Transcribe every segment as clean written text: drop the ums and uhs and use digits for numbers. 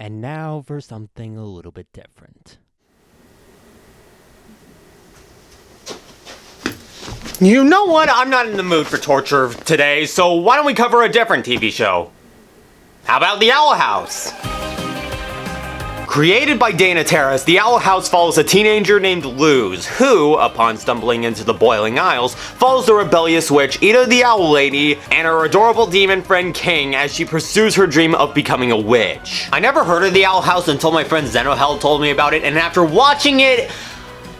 And now for something a little bit different. You know what? I'm not in the mood for torture today, so why don't we cover a different TV show? How about The Owl House? Created by Dana Terrace, The Owl House follows a teenager named Luz, who, upon stumbling into the Boiling Isles, follows the rebellious witch Ida the Owl Lady and her adorable demon friend King as she pursues her dream of becoming a witch. I never heard of The Owl House until my friend Zenohel told me about it, and after watching it,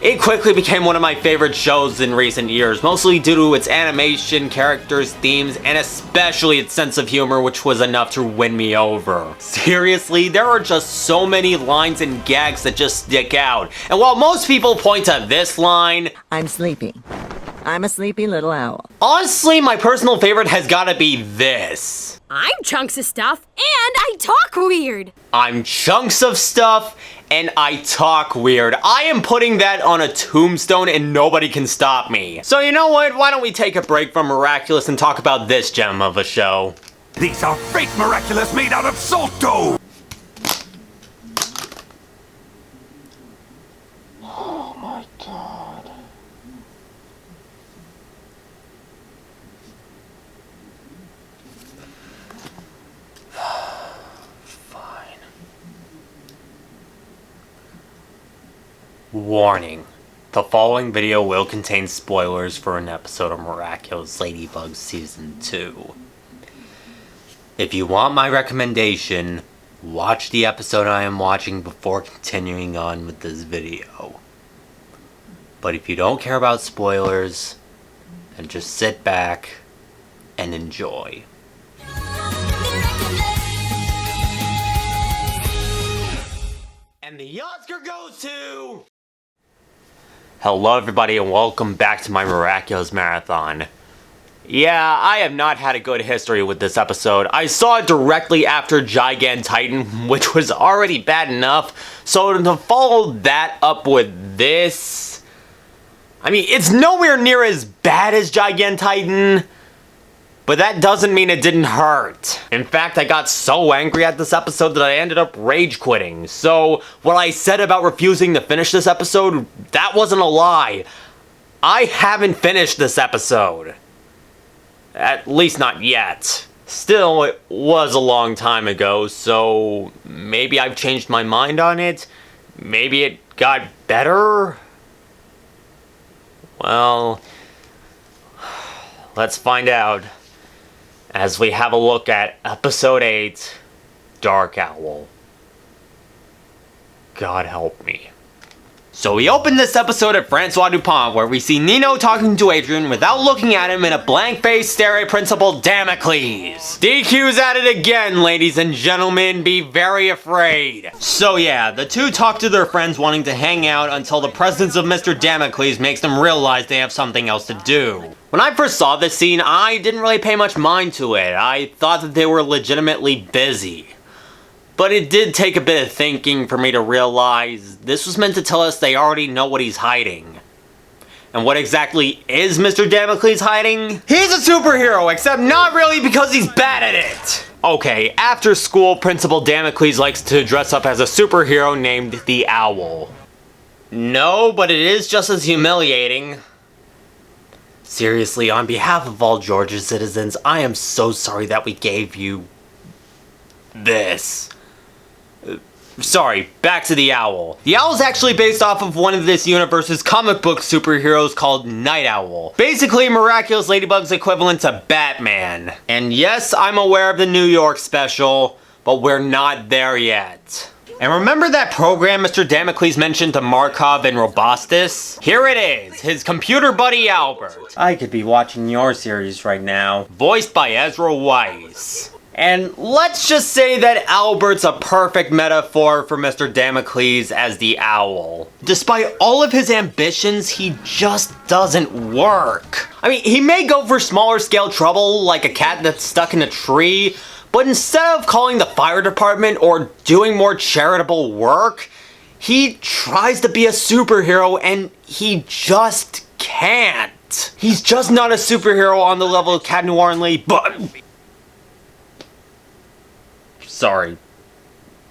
it quickly became one of my favorite shows in recent years, mostly due to its animation, characters, themes, and especially its sense of humor, which was enough to win me over. Seriously, there are just so many lines and gags that just stick out. And while most people point to this line, I'm sleepy. I'm a sleepy little owl. Honestly, my personal favorite has gotta be this. I'm chunks of stuff, and I talk weird. I'm chunks of stuff, and I talk weird. I am putting that on a tombstone and nobody can stop me. So you know what? Why don't we take a break from Miraculous and talk about this gem of a show? These are fake Miraculous made out of salt dough! Oh my god. Warning. The following video will contain spoilers for an episode of Miraculous Ladybug Season 2. If you want my recommendation, watch the episode I am watching before continuing on with this video. But if you don't care about spoilers, then just sit back and enjoy. And the Oscar goes to... Hello everybody and welcome back to my Miraculous Marathon. Yeah, I have not had a good history with this episode. I saw it directly after Gigantitan, which was already bad enough, so to follow that up with this... I mean, it's nowhere near as bad as Gigantitan, but that doesn't mean it didn't hurt. In fact, I got so angry at this episode that I ended up rage quitting. So, what I said about refusing to finish this episode, that wasn't a lie. I haven't finished this episode. At least not yet. Still, it was a long time ago, so maybe I've changed my mind on it? Maybe it got better? Well, let's find out as we have a look at Episode 8, Dark Owl. God help me. So we open this episode at Francois Dupont, where we see Nino talking to Adrian without looking at him in a blank-faced stare at Principal Damocles. DQ's at it again, ladies and gentlemen, be very afraid. So yeah, the two talk to their friends wanting to hang out until the presence of Mr. Damocles makes them realize they have something else to do. When I first saw this scene, I didn't really pay much mind to it. I thought that they were legitimately busy. But it did take a bit of thinking for me to realize this was meant to tell us they already know what he's hiding. And what exactly is Mr. Damocles hiding? He's a superhero, except not really because he's bad at it! Okay, after school, Principal Damocles likes to dress up as a superhero named the Owl. No, but it is just as humiliating. Seriously, on behalf of all Georgia citizens, I am so sorry that we gave you... this. Sorry, back to the Owl. The Owl is actually based off of one of this universe's comic book superheroes called Night Owl. Basically, Miraculous Ladybug's equivalent to Batman. And yes, I'm aware of the New York special, but we're not there yet. And remember that program Mr. Damocles mentioned to Markov and Robustus? Here it is, his computer buddy Albert. I could be watching your series right now. Voiced by Ezra Weiss. And let's just say that Albert's a perfect metaphor for Mr. Damocles as the Owl. Despite all of his ambitions, he just doesn't work. I mean, he may go for smaller scale trouble, like a cat that's stuck in a tree, but instead of calling the fire department or doing more charitable work, he tries to be a superhero and he just can't. He's just not a superhero on the level of Cat Noir and Ladybug. Sorry.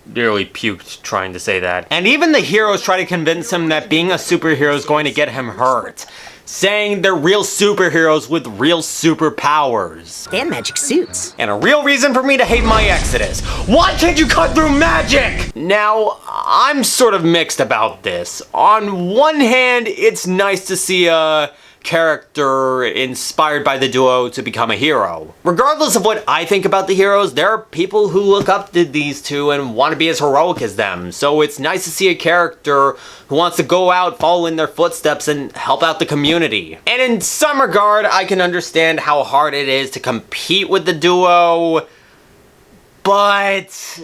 nearly puked trying to say that. And even the heroes try to convince him that being a superhero is going to get him hurt, saying they're real superheroes with real superpowers. And magic suits. And a real reason for me to hate my Exodus. Why can't you cut through magic? Now, I'm sort of mixed about this. On one hand, it's nice to see a character inspired by the duo to become a hero. Regardless of what I think about the heroes, there are people who look up to these two and want to be as heroic as them. So it's nice to see a character who wants to go out, follow in their footsteps, and help out the community. And in some regard, I can understand how hard it is to compete with the duo, but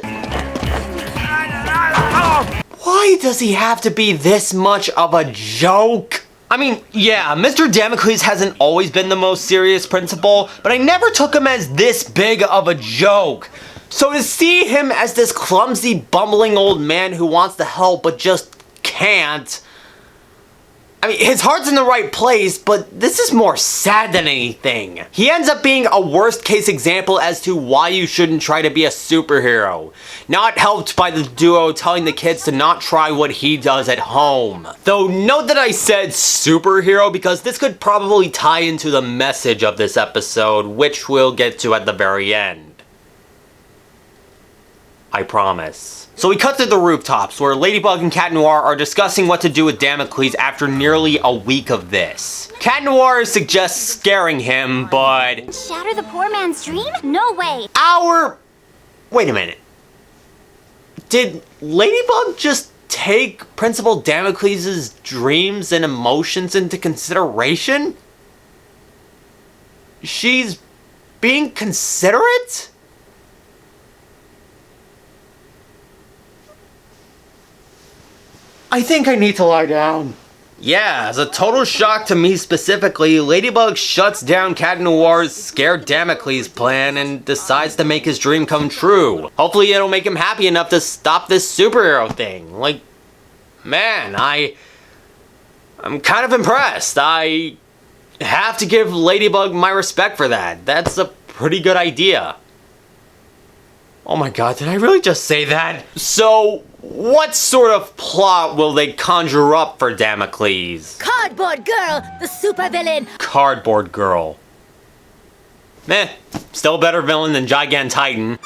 why does he have to be this much of a joke? I mean, yeah, Mr. Damocles hasn't always been the most serious principal, but I never took him as this big of a joke. So to see him as this clumsy, bumbling old man who wants to help but just can't, I mean, his heart's in the right place, but this is more sad than anything. He ends up being a worst case example as to why you shouldn't try to be a superhero. Not helped by the duo telling the kids to not try what he does at home. Though note that I said superhero because this could probably tie into the message of this episode, which we'll get to at the very end. I promise. So we cut to the rooftops, where Ladybug and Cat Noir are discussing what to do with Damocles after nearly a week of this. Cat Noir suggests scaring him, but... Shatter the poor man's dream? No way! Wait a minute. Did Ladybug just take Principal Damocles' dreams and emotions into consideration? She's being considerate? I think I need to lie down. Yeah, as a total shock to me specifically, Ladybug shuts down Cat Noir's scared Damocles plan and decides to make his dream come true. Hopefully it'll make him happy enough to stop this superhero thing. Like, man, I'm kind of impressed. I have to give Ladybug my respect for that. That's a pretty good idea. Oh my god, did I really just say that? So, what sort of plot will they conjure up for Damocles? Cardboard Girl, the supervillain! Cardboard Girl. Meh, still a better villain than Gigantitan.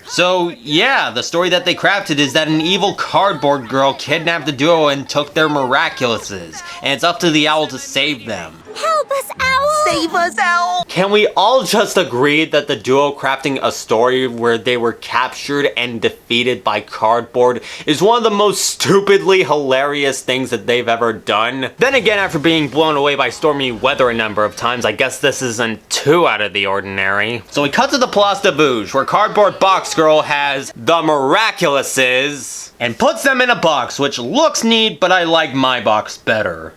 So, yeah, the story that they crafted is that an evil cardboard girl kidnapped the duo and took their Miraculouses, and it's up to the owl to save them. Help us, Owl! Save us, Owl! Can we all just agree that the duo crafting a story where they were captured and defeated by cardboard is one of the most stupidly hilarious things that they've ever done? Then again, after being blown away by stormy weather a number of times, I guess this isn't too out of the ordinary. So we cut to the Place de Bouge, where Cardboard Box Girl has the Miraculouses and puts them in a box, which looks neat, but I like my box better.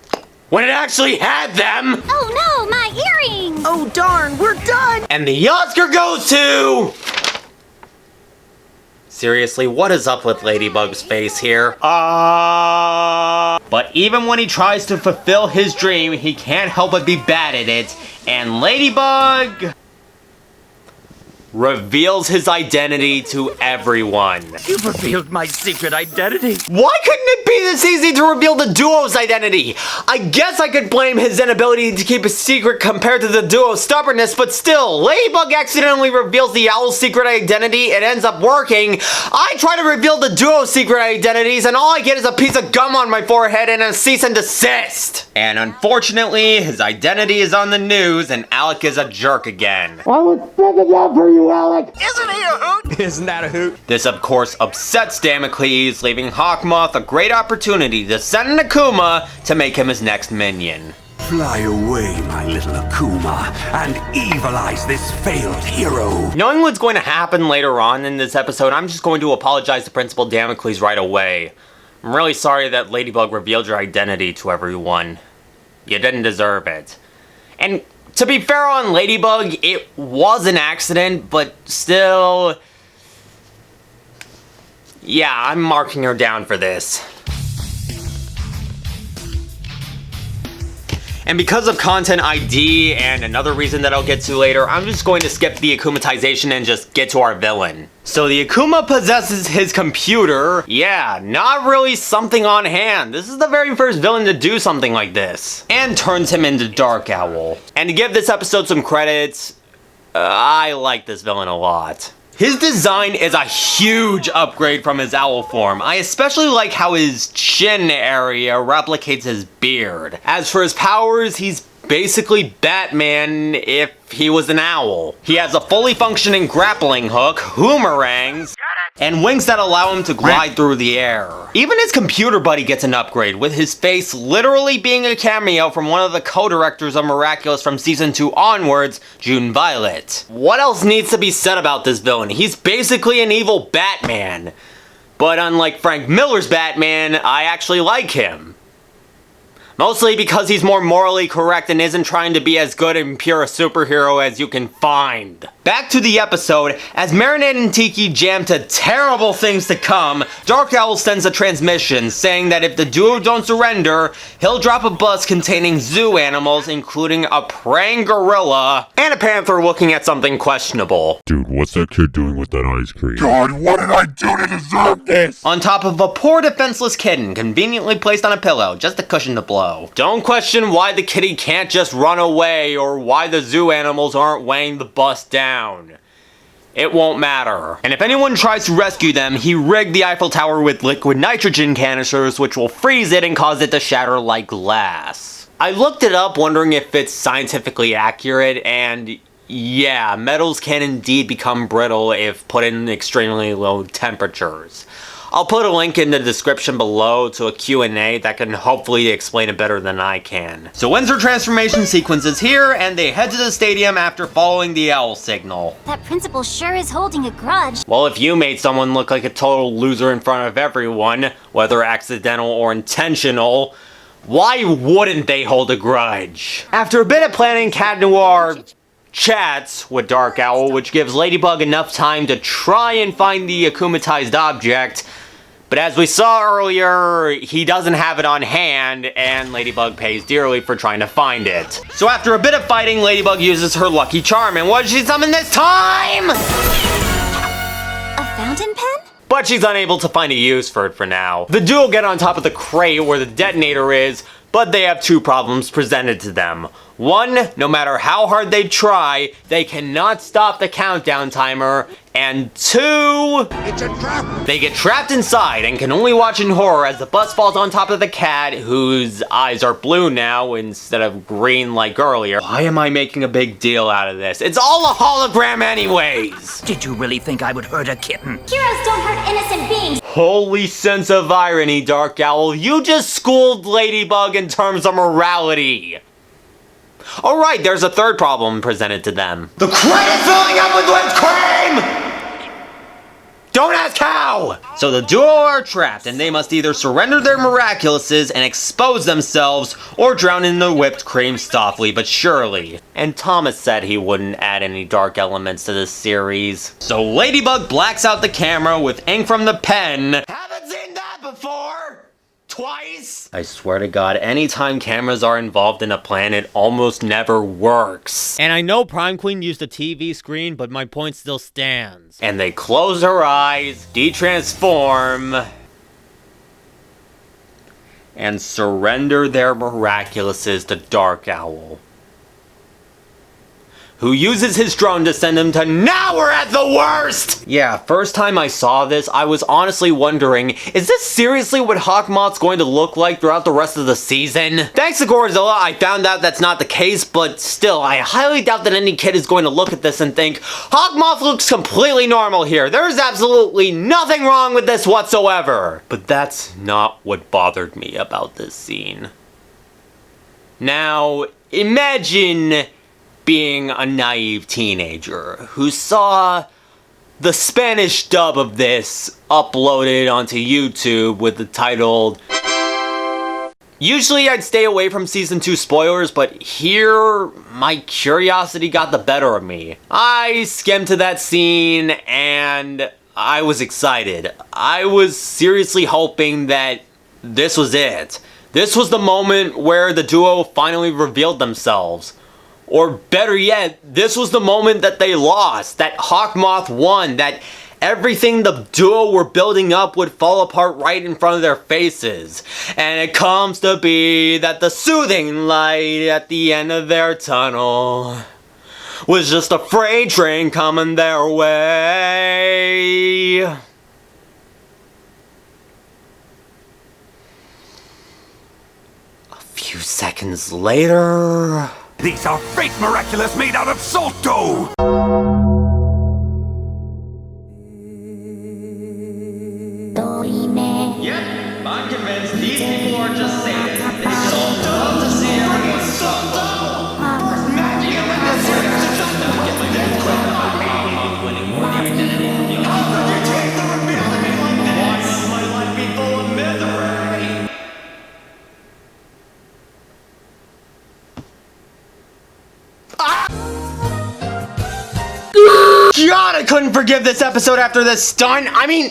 When it actually had them! Oh no, my earrings! Oh darn, we're done! And the Oscar goes to... Seriously, what is up with Ladybug's face here? But even when he tries to fulfill his dream, he can't help but be bad at it. And Ladybug reveals his identity to everyone. You've revealed my secret identity. Why couldn't it be this easy to reveal the duo's identity? I guess I could blame his inability to keep a secret compared to the duo's stubbornness, but still, Ladybug accidentally reveals the owl's secret identity. It ends up working. I try to reveal the duo's secret identities, and all I get is a piece of gum on my forehead and a cease and desist. And unfortunately, his identity is on the news, and Alec is a jerk again. I was sticking up for you, Alec! Isn't he a hoot? Isn't that a hoot? This, of course, upsets Damocles, leaving Hawkmoth a great opportunity to send an Akuma to make him his next minion. Fly away, my little Akuma, and evilize this failed hero. Knowing what's going to happen later on in this episode, I'm just going to apologize to Principal Damocles right away. I'm really sorry that Ladybug revealed your identity to everyone. You didn't deserve it. And to be fair on Ladybug, it was an accident, but still... Yeah, I'm marking her down for this. And because of content ID and another reason that I'll get to later, I'm just going to skip the akumatization and just get to our villain. So the Akuma possesses his computer. Yeah, not really something on hand. This is the very first villain to do something like this. And turns him into Dark Owl. And to give this episode some credits, I like this villain a lot. His design is a huge upgrade from his owl form. I especially like how his chin area replicates his beard. As for his powers, he's basically Batman if he was an owl. He has a fully functioning grappling hook, boomerangs, and wings that allow him to glide through the air. Even his computer buddy gets an upgrade, with his face literally being a cameo from one of the co-directors of Miraculous from season 2 onwards, June Violet. What else needs to be said about this villain? He's basically an evil Batman. But unlike Frank Miller's Batman, I actually like him. Mostly because he's more morally correct and isn't trying to be as good and pure a superhero as you can find. Back to the episode, as Marinette and Tiki jam to terrible things to come, Dark Owl sends a transmission saying that if the duo don't surrender, he'll drop a bus containing zoo animals, including a praying gorilla and a panther looking at something questionable. Dude, what's that kid doing with that ice cream? God, what did I do to deserve this? On top of a poor defenseless kitten conveniently placed on a pillow just to cushion the blow. Don't question why the kitty can't just run away or why the zoo animals aren't weighing the bus down. It won't matter. And if anyone tries to rescue them, he rigged the Eiffel Tower with liquid nitrogen canisters which will freeze it and cause it to shatter like glass. I looked it up wondering if it's scientifically accurate, and yeah, metals can indeed become brittle if put in extremely low temperatures. I'll put a link in the description below to a Q&A that can hopefully explain it better than I can. So ends her transformation sequence is here, and they head to the stadium after following the owl signal. That principal sure is holding a grudge. Well, if you made someone look like a total loser in front of everyone, whether accidental or intentional, why wouldn't they hold a grudge? After a bit of planning, Cat Noir chats with Dark Owl, which gives Ladybug enough time to try and find the akumatized object. But as we saw earlier, he doesn't have it on hand, and Ladybug pays dearly for trying to find it. So after a bit of fighting, Ladybug uses her lucky charm, and what does she summon this time? A fountain pen? But she's unable to find a use for it for now. The duo get on top of the crate where the detonator is, but they have two problems presented to them. One, no matter how hard they try, they cannot stop the countdown timer. And two, It's a trap! they get trapped inside and can only watch in horror as the bus falls on top of the cat, whose eyes are blue now instead of green like earlier. Why am I making a big deal out of this? It's all a hologram anyways! Did you really think I would hurt a kitten? Heroes don't hurt innocent beings. Holy sense of irony, Dark Owl. You just schooled Ladybug in terms of morality. Alright, there's a third problem presented to them. The crate is filling up with whipped cream! Don't ask how! So the duo are trapped, and they must either surrender their Miraculouses and expose themselves, or drown in the whipped cream softly but surely. And Thomas said he wouldn't add any dark elements to this series. So Ladybug blacks out the camera with ink from the pen. Haven't seen that before! Twice? I swear to God, anytime cameras are involved in a plan, it almost never works. And I know Prime Queen used a TV screen, but my point still stands. And they close her eyes, detransform, and surrender their Miraculouses to Dark Owl, who uses his drone to send them to now we're at the worst! Yeah, first time I saw this, I was honestly wondering, is this seriously what Hawkmoth's going to look like throughout the rest of the season? Thanks to Godzilla, I found out that's not the case, but still, I highly doubt that any kid is going to look at this and think, Hawkmoth looks completely normal here. There's absolutely nothing wrong with this whatsoever. But that's not what bothered me about this scene. Now, imagine being a naive teenager who saw the Spanish dub of this uploaded onto YouTube with the title. Usually I'd stay away from season 2 spoilers, but here my curiosity got the better of me. I skimmed to that scene and I was excited. I was seriously hoping that this was it. This was the moment where the duo finally revealed themselves. Or better yet, this was the moment that they lost, that Hawkmoth won, that everything the duo were building up would fall apart right in front of their faces. And it comes to be that the soothing light at the end of their tunnel was just a freight train coming their way. A few seconds later... These are fake Miraculous made out of salt dough! Yep, I'm convinced these people are just saying they just all love to see everyone salt dough! Imagine when this is just not get my name correct on me winning more the identity. How could you take the reveal to me like this? Why does my life be full of misery? God, I couldn't forgive this episode after this stunt. I mean,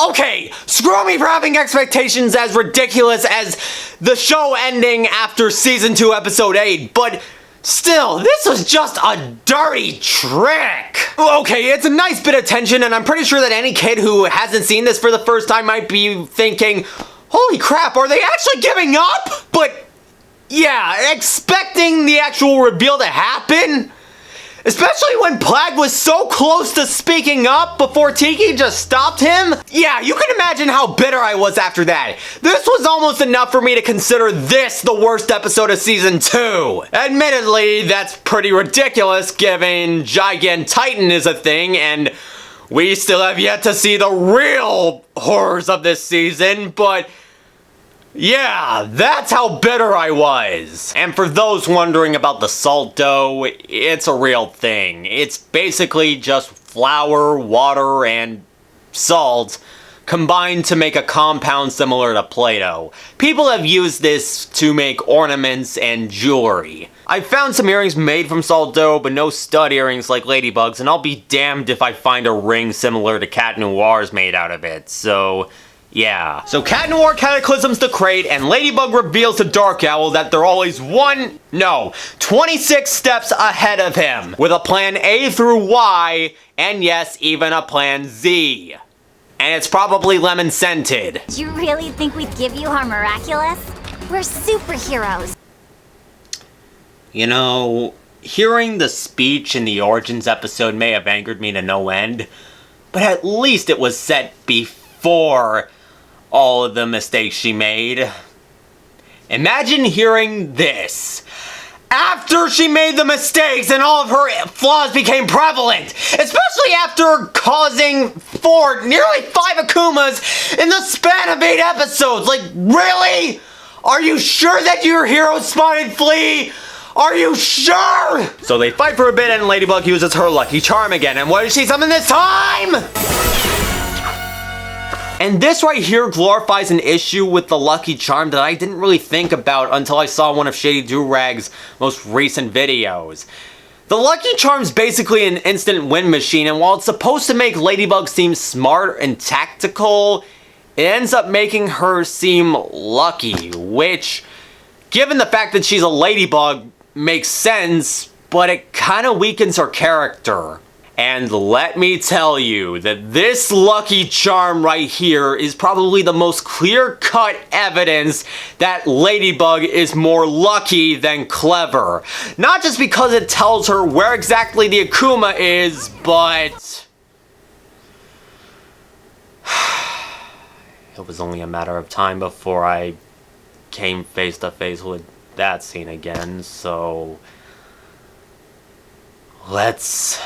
okay, screw me for having expectations as ridiculous as the show ending after season 2 episode 8, but still, this was just a dirty trick. Okay, it's a nice bit of tension, and I'm pretty sure that any kid who hasn't seen this for the first time might be thinking, holy crap, are they actually giving up? But yeah, expecting the actual reveal to happen? Especially when Plague was so close to speaking up before Tiki just stopped him? Yeah, you can imagine how bitter I was after that. This was almost enough for me to consider this the worst episode of season 2. Admittedly, that's pretty ridiculous given Gigant Titan is a thing and we still have yet to see the real horrors of this season, but yeah, that's how bitter I was. And for those wondering about the salt dough, it's a real thing. It's basically just flour, water, and salt combined to make a compound similar to Play-Doh. People have used this to make ornaments and jewelry. I found some earrings made from salt dough, but no stud earrings like Ladybug's, and I'll be damned if I find a ring similar to Cat Noir's made out of it, so... yeah. So Cat Noir cataclysms the crate, and Ladybug reveals to Dark Owl that they're always 26 steps ahead of him, with a plan A through Y, and yes, even a plan Z. And it's probably lemon scented. Do you really think we'd give you our Miraculous? We're superheroes. You know, hearing the speech in the Origins episode may have angered me to no end, but at least it was set before all of the mistakes she made. Imagine hearing this after she made the mistakes and all of her flaws became prevalent, especially after causing nearly 5 Akumas in the span of 8 episodes. Like, really? Are you sure that your hero spotted Flea? Are you sure? So they fight for a bit and Ladybug uses her lucky charm again, and what does she summon this time? And this right here glorifies an issue with the Lucky Charm that I didn't really think about until I saw one of Shady Do-Rag's most recent videos. The Lucky Charm's basically an instant win machine, and while it's supposed to make Ladybug seem smart and tactical, it ends up making her seem lucky, which, given the fact that she's a ladybug, makes sense, but it kind of weakens her character. And let me tell you that this Lucky Charm right here is probably the most clear-cut evidence that Ladybug is more lucky than clever. Not just because it tells her where exactly the Akuma is, but... it was only a matter of time before I came face to face with that scene again, so... let's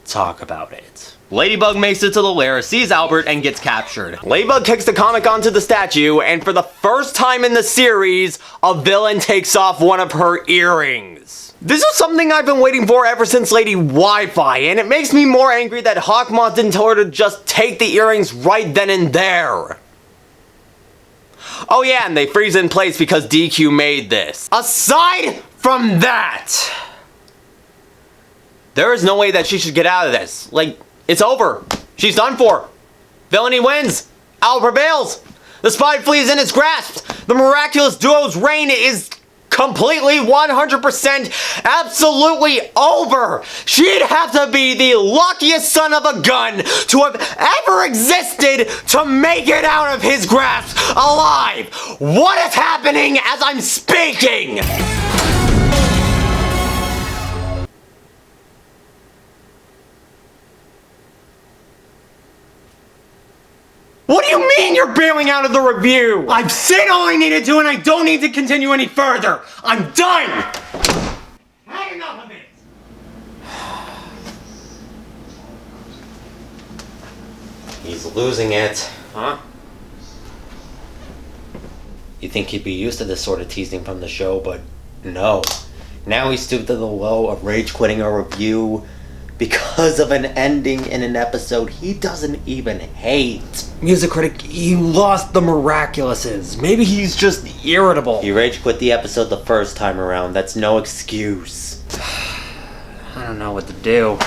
talk about it. Ladybug makes it to the lair, sees Albert, and gets captured. Ladybug kicks the comic onto the statue, and for the first time in the series, a villain takes off one of her earrings. This is something I've been waiting for ever since Lady Wi-Fi, and it makes me more angry that Hawkmoth didn't tell her to just take the earrings right then and there. Oh yeah, and they freeze in place because DQ made this. Aside from that, there is no way that she should get out of this. Like, it's over. She's done for. Villainy wins. Owl prevails. The spotted flea is in its grasp. The Miraculous duo's reign is completely 100% absolutely over. She'd have to be the luckiest son of a gun to have ever existed to make it out of his grasp alive. What is happening as I'm speaking? What do you mean you're bailing out of the review? I've said all I needed to and I don't need to continue any further. I'm done! Had enough of it! He's losing it. Huh? You think he'd be used to this sort of teasing from the show, but no. Now he's stooped to the low of rage quitting a review because of an ending in an episode he doesn't even hate. Music critic, he lost the Miraculouses. Maybe he's just irritable. He rage quit the episode the first time around. That's no excuse. I don't know what to do.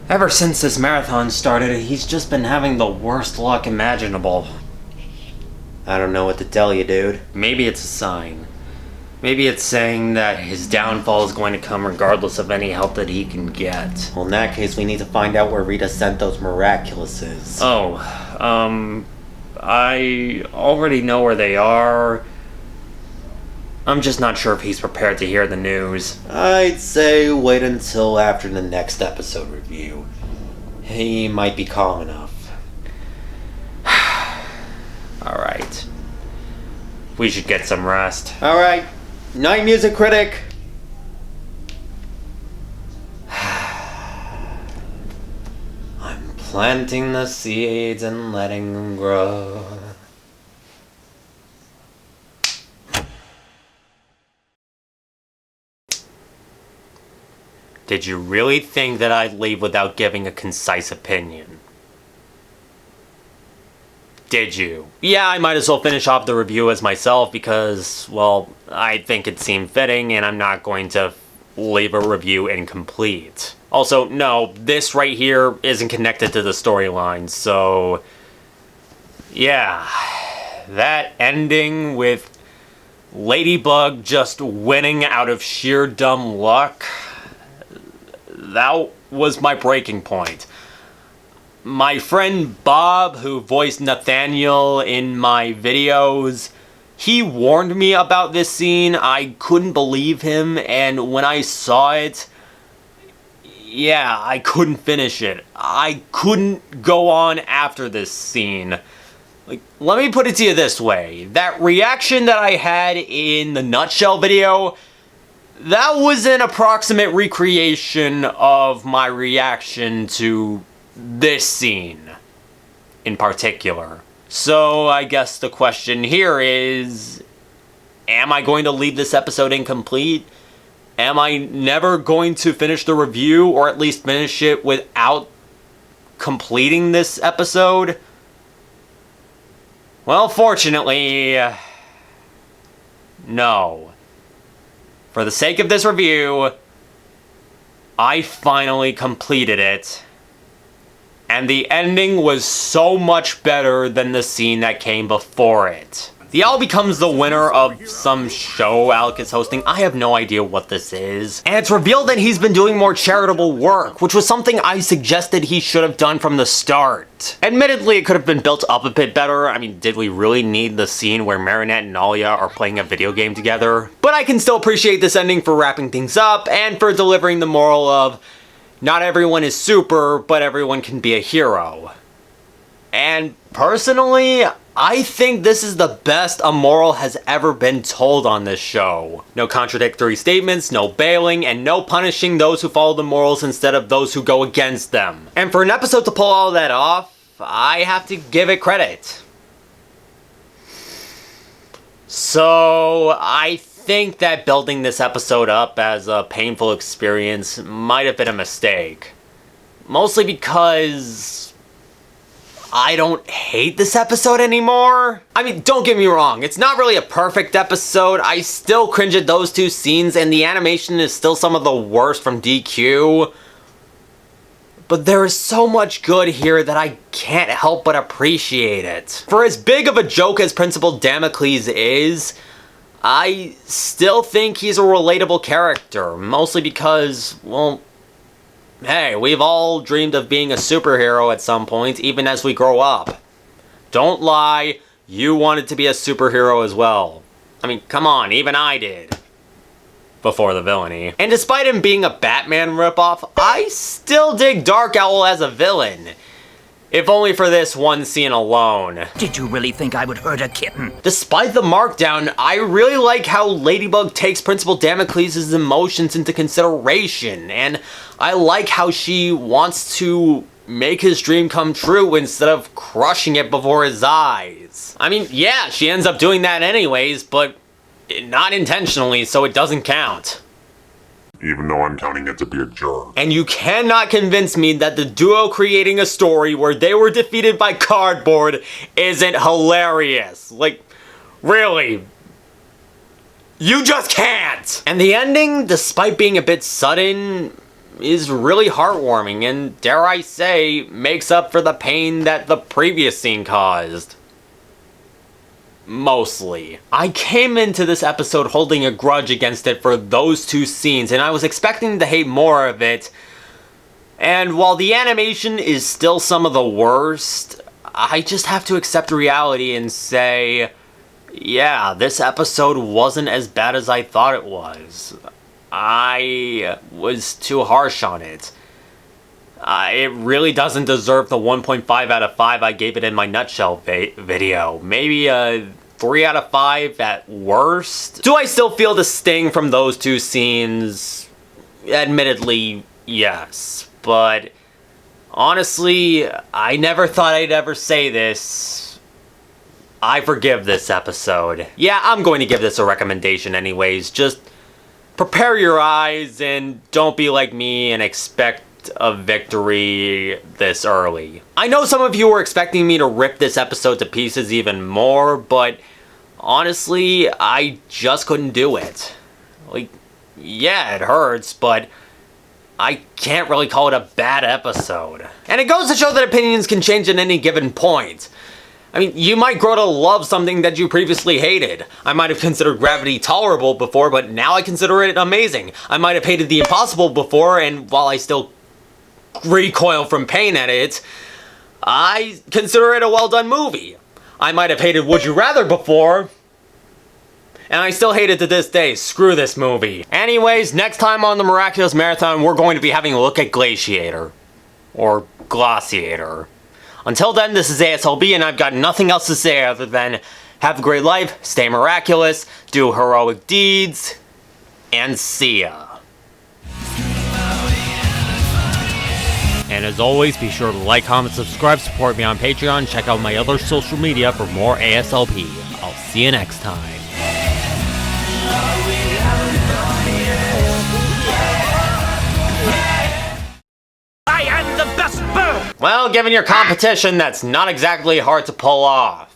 Ever since this marathon started, he's just been having the worst luck imaginable. I don't know what to tell you, dude. Maybe it's a sign. Maybe it's saying that his downfall is going to come regardless of any help that he can get. Well, in that case, we need to find out where Rita sent those Miraculouses. Oh, I already know where they are. I'm just not sure if he's prepared to hear the news. I'd say wait until after the next episode review. He might be calm enough. Alright. We should get some rest. Alright. Night, music critic. I'm planting the seeds and letting them grow. Did you really think that I'd leave without giving a concise opinion? Did you? Yeah, I might as well finish off the review as myself because, well, I think it seemed fitting and I'm not going to leave a review incomplete. Also, no, this right here isn't connected to the storyline, so yeah, that ending with Ladybug just winning out of sheer dumb luck, that was my breaking point. My friend Bob, who voiced Nathaniel in my videos, he warned me about this scene. I couldn't believe him, and when I saw it, yeah, I couldn't finish it. I couldn't go on after this scene. Like, let me put it to you this way. That reaction that I had in the Nutshell video, that was an approximate recreation of my reaction to this scene in particular. So I guess the question here is, am I going to leave this episode incomplete? Am I never going to finish the review, or at least finish it without completing this episode? Well, fortunately, no. For the sake of this review, I finally completed it. And the ending was so much better than the scene that came before it. The Owl becomes the winner of some show Alec is hosting. I have no idea what this is. And it's revealed that he's been doing more charitable work, which was something I suggested he should have done from the start. Admittedly, it could have been built up a bit better. I mean, did we really need the scene where Marinette and Nalia are playing a video game together? But I can still appreciate this ending for wrapping things up and for delivering the moral of, not everyone is super, but everyone can be a hero. And personally, I think this is the best a moral has ever been told on this show. No contradictory statements, no bailing, and no punishing those who follow the morals instead of those who go against them. And for an episode to pull all that off, I have to give it credit. So, I think that building this episode up as a painful experience might have been a mistake. Mostly because I don't hate this episode anymore. I mean, don't get me wrong, it's not really a perfect episode. I still cringe at those two scenes, and the animation is still some of the worst from DQ. but there is so much good here that I can't help but appreciate it. For as big of a joke as Principal Damocles is, I still think he's a relatable character, mostly because, well, hey, we've all dreamed of being a superhero at some point, even as we grow up. Don't lie, you wanted to be a superhero as well. I mean, come on, even I did. Before the villainy. And despite him being a Batman ripoff, I still dig Dark Owl as a villain. If only for this one scene alone. Did you really think I would hurt a kitten? Despite the markdown, I really like how Ladybug takes Principal Damocles' emotions into consideration, and I like how she wants to make his dream come true instead of crushing it before his eyes. I mean, yeah, she ends up doing that anyways, but not intentionally, so it doesn't count. Even though I'm counting it to be a jerk. And you cannot convince me that the duo creating a story where they were defeated by cardboard isn't hilarious. Like, really. You just can't! And the ending, despite being a bit sudden, is really heartwarming and, dare I say, makes up for the pain that the previous scene caused. Mostly. I came into this episode holding a grudge against it for those two scenes, and I was expecting to hate more of it. And while the animation is still some of the worst, I just have to accept reality and say, yeah, this episode wasn't as bad as I thought it was. I was too harsh on it. It really doesn't deserve the 1.5 out of 5 I gave it in my nutshell video. Maybe a 3 out of 5 at worst. Do I still feel the sting from those two scenes? Admittedly, yes. But honestly, I never thought I'd ever say this. I forgive this episode. Yeah, I'm going to give this a recommendation anyways. Just prepare your eyes and don't be like me and expect a victory this early. I know some of you were expecting me to rip this episode to pieces even more, but honestly, I just couldn't do it. Like, yeah, it hurts, but I can't really call it a bad episode. And it goes to show that opinions can change at any given point. I mean, you might grow to love something that you previously hated. I might have considered Gravity tolerable before, but now I consider it amazing. I might have hated The Impossible before, and while I still recoil from pain at it, I consider it a well-done movie. I might have hated Would You Rather before, and I still hate it to this day. Screw this movie. Anyways, next time on the Miraculous Marathon, we're going to be having a look at Glaciator. Or Glossiator. Until then, this is ASLB, and I've got nothing else to say other than have a great life, stay miraculous, do heroic deeds, and see ya. And as always, be sure to like, comment, subscribe, support me on Patreon, check out my other social media for more ASLP. I'll see you next time. I am the best bird! Well, given your competition, that's not exactly hard to pull off.